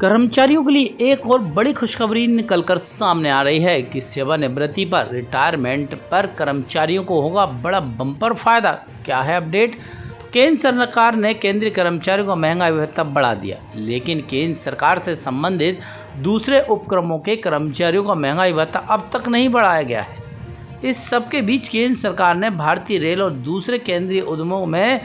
कर्मचारियों के लिए एक और बड़ी खुशखबरी निकलकर सामने आ रही है कि सेवानिवृत्ति पर रिटायरमेंट पर कर्मचारियों को होगा बड़ा बम्पर फायदा। क्या है अपडेट? तो केंद्र सरकार ने केंद्रीय कर्मचारियों का महंगाई भत्ता बढ़ा दिया, लेकिन केंद्र सरकार से संबंधित दूसरे उपक्रमों के कर्मचारियों का महंगाई भत्ता अब तक नहीं बढ़ाया गया है। इस सबके बीच केंद्र सरकार ने भारतीय रेल और दूसरे केंद्रीय उद्यमों में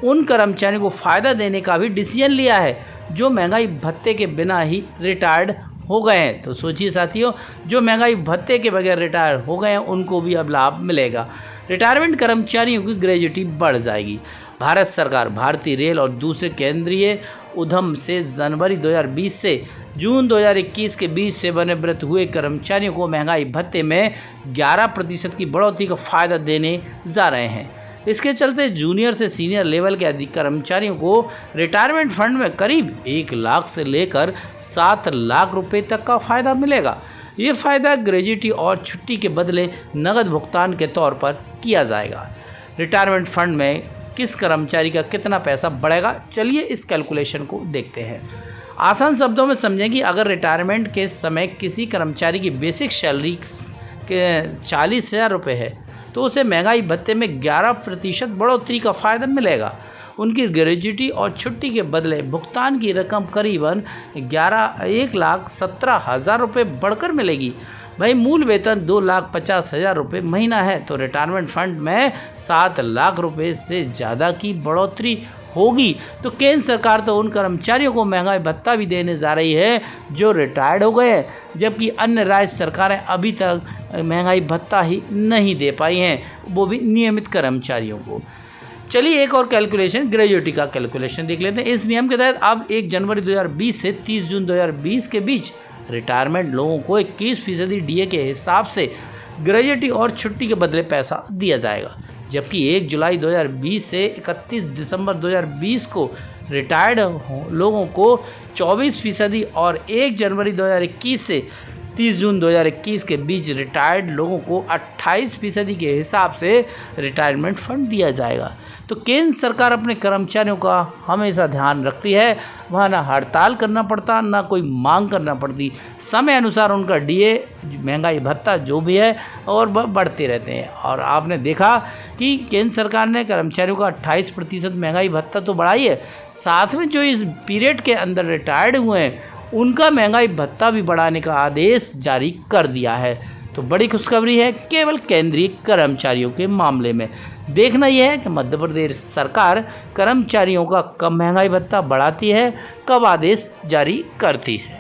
उन कर्मचारियों को फ़ायदा देने का भी डिसीजन लिया है जो महंगाई भत्ते के बिना ही रिटायर्ड हो गए हैं। तो सोचिए साथियों, जो महंगाई भत्ते के बगैर रिटायर हो गए हैं उनको भी अब लाभ मिलेगा। रिटायरमेंट कर्मचारियों की ग्रेजुटी बढ़ जाएगी। भारत सरकार भारतीय रेल और दूसरे केंद्रीय उद्यम से जनवरी 2020 से जून 2021 के बीच सेवानिवृत्त हुए कर्मचारियों को महंगाई भत्ते में 11% की बढ़ोतरी का फ़ायदा देने जा रहे हैं। इसके चलते जूनियर से सीनियर लेवल के अधिक कर्मचारियों को रिटायरमेंट फंड में करीब 1 लाख से लेकर 7 लाख रुपए तक का फ़ायदा मिलेगा। ये फ़ायदा ग्रेजुटी और छुट्टी के बदले नकद भुगतान के तौर पर किया जाएगा। रिटायरमेंट फंड में किस कर्मचारी का कितना पैसा बढ़ेगा, चलिए इस कैलकुलेशन को देखते हैं। आसान शब्दों में समझें कि अगर रिटायरमेंट के समय किसी कर्मचारी की बेसिक सैलरी के 40,000 रुपये है तो उसे महंगाई भत्ते में 11% बढ़ोतरी का फ़ायदा मिलेगा। उनकी ग्रेजुटी और छुट्टी के बदले भुगतान की रकम करीबन 1,17,000 रुपये बढ़कर मिलेगी। भाई मूल वेतन 2,50,000 रुपये महीना है तो रिटायरमेंट फंड में 7 लाख रुपये से ज़्यादा की बढ़ोतरी होगी। तो केंद्र सरकार तो उन कर्मचारियों को महंगाई भत्ता भी देने जा रही है जो रिटायर्ड हो गए हैं, जबकि अन्य राज्य सरकारें अभी तक महंगाई भत्ता ही नहीं दे पाई हैं, वो भी नियमित कर्मचारियों को। चलिए एक और कैलकुलेशन, ग्रेजुटी का कैलकुलेशन देख लेते हैं। इस नियम के तहत अब 1 जनवरी 2020 से 30 जून 2020 के बीच रिटायरमेंट लोगों को 21% डीए के हिसाब से ग्रेजुटी और छुट्टी के बदले पैसा दिया जाएगा, जबकि 1 जुलाई 2020 से 31 दिसंबर 2020 को रिटायर्ड लोगों को 24% और 1 जनवरी 2021 से 30 जून 2021 के बीच रिटायर्ड लोगों को 28% के हिसाब से रिटायरमेंट फंड दिया जाएगा। तो केंद्र सरकार अपने कर्मचारियों का हमेशा ध्यान रखती है, वहाँ ना हड़ताल करना पड़ता ना कोई मांग करना पड़ती, समय अनुसार उनका डीए महंगाई भत्ता जो भी है और बढ़ते रहते हैं। और आपने देखा कि केंद्र सरकार ने कर्मचारियों का 28% महंगाई भत्ता तो बढ़ाई है, साथ में जो इस पीरियड के अंदर रिटायर्ड हुए हैं उनका महंगाई भत्ता भी बढ़ाने का आदेश जारी कर दिया है। तो बड़ी खुशखबरी है केवल केंद्रीय कर्मचारियों के मामले में। देखना यह है कि मध्य प्रदेश सरकार कर्मचारियों का कब महंगाई भत्ता बढ़ाती है, कब आदेश जारी करती है।